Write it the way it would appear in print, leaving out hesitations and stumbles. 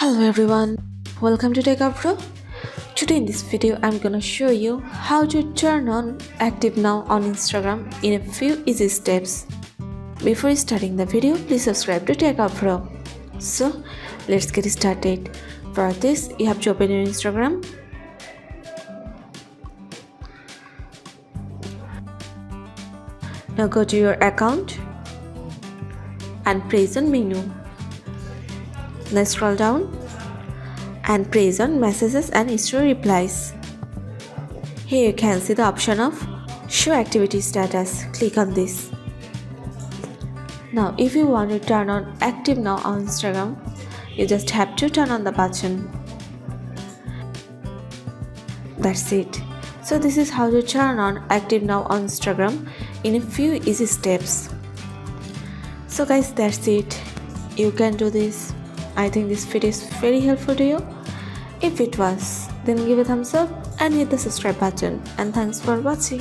Hello everyone, welcome to Techavro. Today in this video I'm gonna show you how to turn on Active Now on Instagram in a few easy steps. Before starting the video, please subscribe to Techavro. So let's get started. For this, you have to open your Instagram. Now go to your account and press on menu. Now scroll down and press on messages and story replies. Here you can see the option of show activity status. Click on this. Now if you want to turn on Active Now on Instagram, you just have to turn on the button. That's it. So this is how to turn on Active Now on Instagram in a few easy steps. So guys, that's it. You can do this. I think this video is very helpful to you. If it was, then give a thumbs up and hit the subscribe button. And thanks for watching.